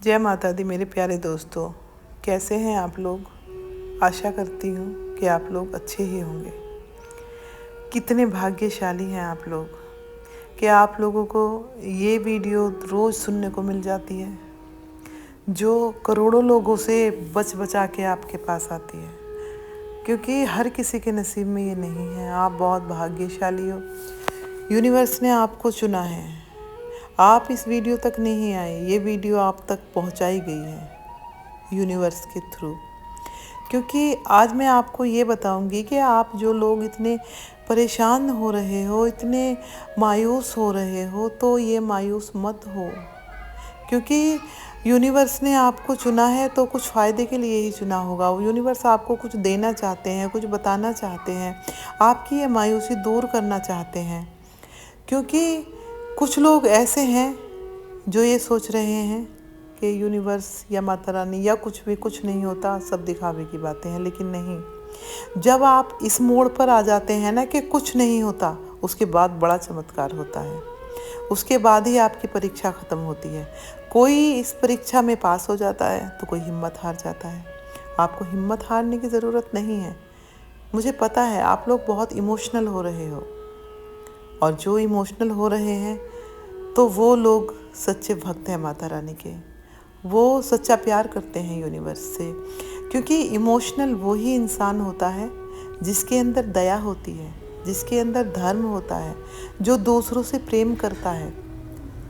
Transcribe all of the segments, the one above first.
जय माता दी मेरे प्यारे दोस्तों, कैसे हैं आप लोग। आशा करती हूँ कि आप लोग अच्छे ही होंगे। कितने भाग्यशाली हैं आप लोग कि आप लोगों को ये वीडियो रोज़ सुनने को मिल जाती है, जो करोड़ों लोगों से बच बचा के आपके पास आती है, क्योंकि हर किसी के नसीब में ये नहीं है। आप बहुत भाग्यशाली हो। यूनिवर्स ने आपको चुना है। आप इस वीडियो तक नहीं आए, ये वीडियो आप तक पहुंचाई गई है यूनिवर्स के थ्रू। क्योंकि आज मैं आपको ये बताऊंगी कि आप जो लोग इतने परेशान हो रहे हो, इतने मायूस हो रहे हो, तो ये मायूस मत हो। क्योंकि यूनिवर्स ने आपको चुना है तो कुछ फ़ायदे के लिए ही चुना होगा। यूनिवर्स आपको कुछ देना चाहते हैं, कुछ बताना चाहते हैं, आपकी ये मायूसी दूर करना चाहते हैं। क्योंकि कुछ लोग ऐसे हैं जो ये सोच रहे हैं कि यूनिवर्स या माता रानी या कुछ भी कुछ नहीं होता, सब दिखावे की बातें हैं। लेकिन नहीं, जब आप इस मोड़ पर आ जाते हैं ना कि कुछ नहीं होता, उसके बाद बड़ा चमत्कार होता है। उसके बाद ही आपकी परीक्षा ख़त्म होती है। कोई इस परीक्षा में पास हो जाता है तो कोई हिम्मत हार जाता है। आपको हिम्मत हारने की ज़रूरत नहीं है। मुझे पता है आप लोग बहुत इमोशनल हो रहे हो, और जो इमोशनल हो रहे हैं तो वो लोग सच्चे भक्त हैं माता रानी के। वो सच्चा प्यार करते हैं यूनिवर्स से। क्योंकि इमोशनल वो ही इंसान होता है जिसके अंदर दया होती है, जिसके अंदर धर्म होता है, जो दूसरों से प्रेम करता है।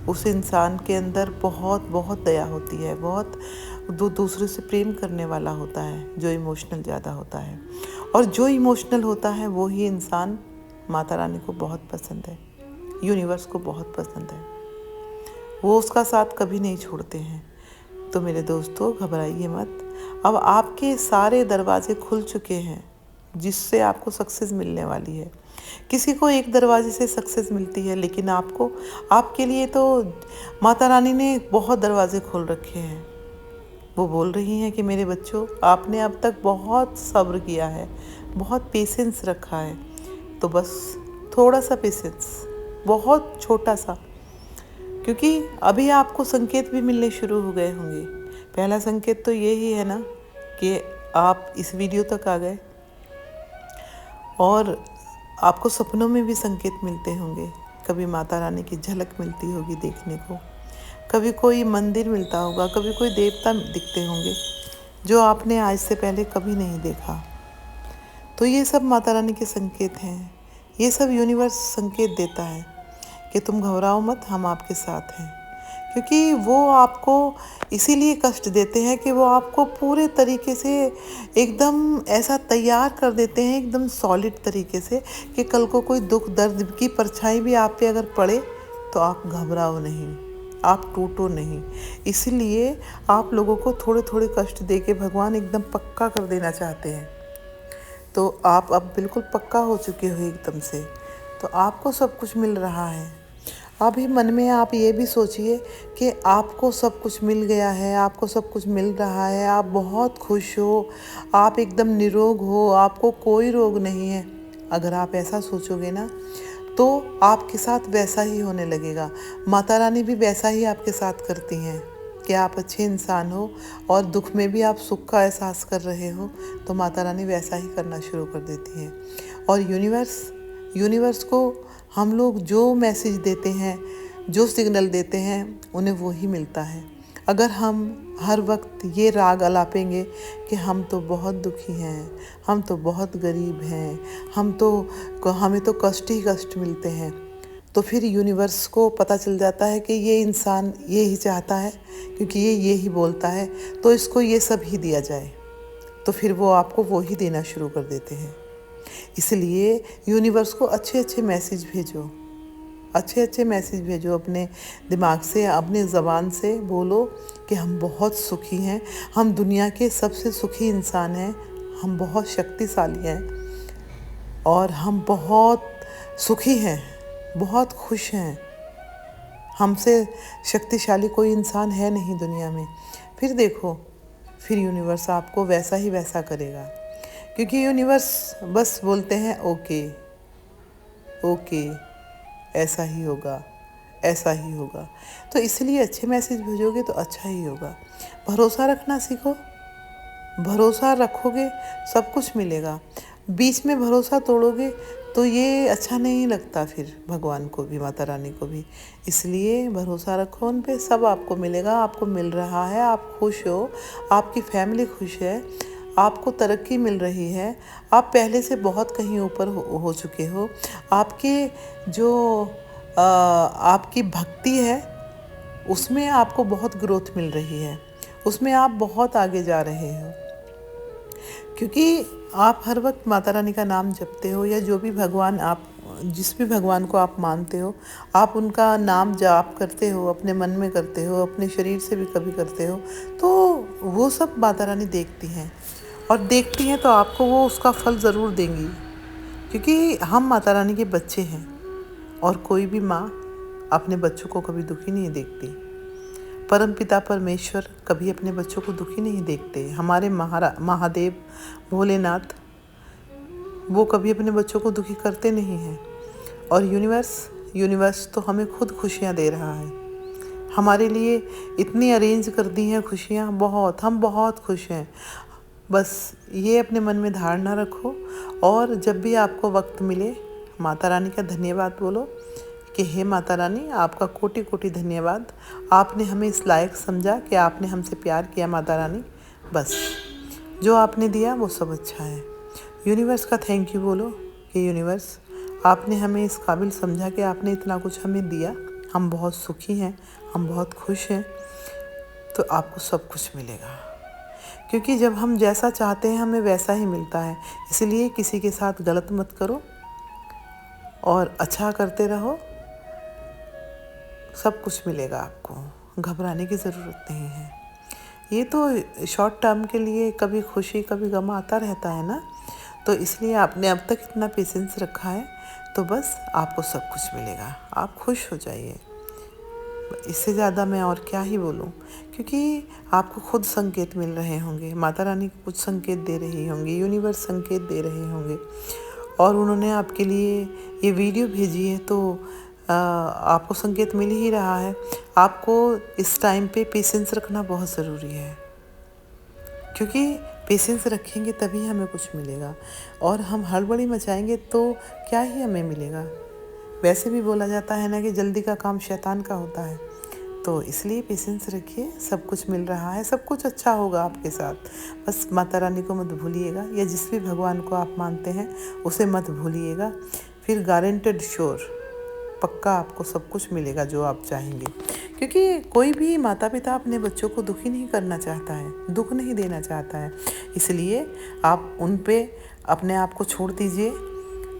उस इंसान के अंदर बहुत बहुत दया होती है, बहुत दूसरों से प्रेम करने वाला होता है, जो इमोशनल ज़्यादा होता है। और जो इमोशनल होता है वो ही इंसान माता रानी को बहुत पसंद है, यूनिवर्स को बहुत पसंद है। वो उसका साथ कभी नहीं छोड़ते हैं। तो मेरे दोस्तों, घबराइए मत। अब आपके सारे दरवाजे खुल चुके हैं जिससे आपको सक्सेस मिलने वाली है। किसी को एक दरवाजे से सक्सेस मिलती है, लेकिन आपको, आपके लिए तो माता रानी ने बहुत दरवाजे खोल रखे हैं। वो बोल रही हैं कि मेरे बच्चों, आपने अब तक बहुत सब्र किया है, बहुत पेशेंस रखा है, तो बस थोड़ा सा पेशेंस, बहुत छोटा सा। क्योंकि अभी आपको संकेत भी मिलने शुरू हो गए होंगे। पहला संकेत तो यही है ना कि आप इस वीडियो तक आ गए, और आपको सपनों में भी संकेत मिलते होंगे। कभी माता रानी की झलक मिलती होगी देखने को, कभी कोई मंदिर मिलता होगा, कभी कोई देवता दिखते होंगे जो आपने आज से पहले कभी नहीं देखा। तो ये सब माता रानी के संकेत हैं। ये सब यूनिवर्स संकेत देता है कि तुम घबराओ मत, हम आपके साथ हैं। क्योंकि वो आपको इसीलिए कष्ट देते हैं कि वो आपको पूरे तरीके से एकदम ऐसा तैयार कर देते हैं, एकदम सॉलिड तरीके से, कि कल को कोई दुख दर्द की परछाई भी आप पे अगर पड़े तो आप घबराओ नहीं, आप टूटो नहीं। इसीलिए आप लोगों को थोड़े थोड़े कष्ट दे के भगवान एकदम पक्का कर देना चाहते हैं। तो आप अब बिल्कुल पक्का हो चुके हो एकदम से, तो आपको सब कुछ मिल रहा है। अभी मन में आप ये भी सोचिए कि आपको सब कुछ मिल गया है, आपको सब कुछ मिल रहा है, आप बहुत खुश हो, आप एकदम निरोग हो, आपको कोई रोग नहीं है। अगर आप ऐसा सोचोगे ना, तो आपके साथ वैसा ही होने लगेगा। माता रानी भी वैसा ही आपके साथ करती हैं कि आप अच्छे इंसान हो और दुख में भी आप सुख का एहसास कर रहे हो, तो माता रानी वैसा ही करना शुरू कर देती हैं। और यूनिवर्स को हम लोग जो मैसेज देते हैं, जो सिग्नल देते हैं, उन्हें वो ही मिलता है। अगर हम हर वक्त ये राग अलापेंगे कि हम तो बहुत दुखी हैं, हम तो बहुत गरीब हैं, हमें तो कष्ट ही कष्ट मिलते हैं, तो फिर यूनिवर्स को पता चल जाता है कि ये इंसान ये ही चाहता है, क्योंकि ये ही बोलता है, तो इसको ये सब ही दिया जाए। तो फिर वो आपको वो ही देना शुरू कर देते हैं। इसलिए यूनिवर्स को अच्छे अच्छे मैसेज भेजो, अच्छे अच्छे मैसेज भेजो। अपने दिमाग से, अपने ज़बान से बोलो कि हम बहुत सुखी हैं, हम दुनिया के सबसे सुखी इंसान हैं, हम बहुत शक्तिशाली हैं, और हम बहुत सुखी हैं, बहुत खुश हैं। हमसे शक्तिशाली कोई इंसान है नहीं दुनिया में। फिर देखो, फिर यूनिवर्स आपको वैसा ही वैसा करेगा। क्योंकि यूनिवर्स बस बोलते हैं ओके ओके, ऐसा ही होगा, ऐसा ही होगा। तो इसलिए अच्छे मैसेज भेजोगे तो अच्छा ही होगा। भरोसा रखना सीखो। भरोसा रखोगे सब कुछ मिलेगा। बीच में भरोसा तोड़ोगे तो ये अच्छा नहीं लगता फिर भगवान को भी, माता रानी को भी। इसलिए भरोसा रखो उन पे, सब आपको मिलेगा। आपको मिल रहा है, आप खुश हो, आपकी फैमिली खुश है, आपको तरक्की मिल रही है, आप पहले से बहुत कहीं ऊपर हो चुके हो। आपके जो आपकी भक्ति है उसमें आपको बहुत ग्रोथ मिल रही है, उसमें आप बहुत आगे जा रहे हो, क्योंकि आप हर वक्त माता रानी का नाम जपते हो, या जो भी भगवान आप, जिस भी भगवान को आप मानते हो, आप उनका नाम जाप करते हो, अपने मन में करते हो, अपने शरीर से भी कभी करते हो, तो वो सब माता रानी देखती हैं। और देखती हैं तो आपको वो उसका फल ज़रूर देंगी, क्योंकि हम माता रानी के बच्चे हैं। और कोई भी माँ अपने बच्चों को कभी दुखी नहीं देखती। परम पिता परमेश्वर कभी अपने बच्चों को दुखी नहीं देखते। हमारे महादेव भोलेनाथ, वो कभी अपने बच्चों को दुखी करते नहीं हैं। और यूनिवर्स तो हमें खुद खुशियाँ दे रहा है। हमारे लिए इतनी अरेंज कर दी हैं खुशियाँ, हम बहुत खुश हैं। बस ये अपने मन में धारणा रखो, और जब भी आपको वक्त मिले माता रानी का धन्यवाद बोलो कि हे माता रानी, आपका कोटि कोटि धन्यवाद। आपने हमें इस लायक समझा कि आपने हमसे प्यार किया माता रानी। बस जो आपने दिया वो सब अच्छा है। यूनिवर्स का थैंक यू बोलो कि यूनिवर्स, आपने हमें इस काबिल समझा कि आपने इतना कुछ हमें दिया। हम बहुत सुखी हैं, हम बहुत खुश हैं। तो आपको सब कुछ मिलेगा, क्योंकि जब हम जैसा चाहते हैं हमें वैसा ही मिलता है। इसलिए किसी के साथ गलत मत करो और अच्छा करते रहो, सब कुछ मिलेगा आपको। घबराने की ज़रूरत नहीं है। ये तो शॉर्ट टर्म के लिए कभी खुशी कभी गम आता रहता है ना, तो इसलिए आपने अब तक इतना पेशेंस रखा है, तो बस आपको सब कुछ मिलेगा। आप खुश हो जाइए। इससे ज़्यादा मैं और क्या ही बोलूं, क्योंकि आपको खुद संकेत मिल रहे होंगे, माता रानी कुछ संकेत दे रही होंगी, यूनिवर्स संकेत दे रहे होंगे, और उन्होंने आपके लिए ये वीडियो भेजी है, तो आपको संकेत मिल ही रहा है। आपको इस टाइम पे पेशेंस रखना बहुत ज़रूरी है, क्योंकि पेशेंस रखेंगे तभी हमें कुछ मिलेगा। और हम हड़बड़ी मचाएंगे तो क्या ही हमें मिलेगा। वैसे भी बोला जाता है ना कि जल्दी का काम शैतान का होता है। तो इसलिए पेशेंस रखिए, सब कुछ मिल रहा है, सब कुछ अच्छा होगा आपके साथ। बस माता रानी को मत भूलिएगा, या जिस भी भगवान को आप मानते हैं उसे मत भूलिएगा। फिर गारंटेड श्योर, पक्का आपको सब कुछ मिलेगा जो आप चाहेंगे। क्योंकि कोई भी माता पिता अपने बच्चों को दुखी नहीं करना चाहता है, दुख नहीं देना चाहता है। इसलिए आप उन पे अपने आप को छोड़ दीजिए,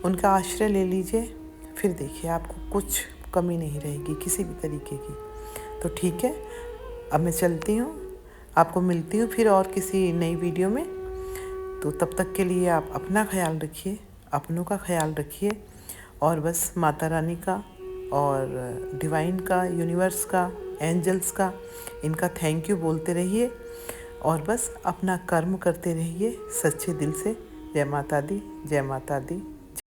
उनका आश्रय ले लीजिए, फिर देखिए आपको कुछ कमी नहीं रहेगी किसी भी तरीके की। तो ठीक है, अब मैं चलती हूँ, आपको मिलती हूँ फिर और किसी नई वीडियो में। तो तब तक के लिए आप अपना ख्याल रखिए, अपनों का ख्याल रखिए, और बस माता रानी का और डिवाइन का, यूनिवर्स का, एंजल्स का, इनका थैंक यू बोलते रहिए, और बस अपना कर्म करते रहिए सच्चे दिल से। जय माता दी, जय माता दी।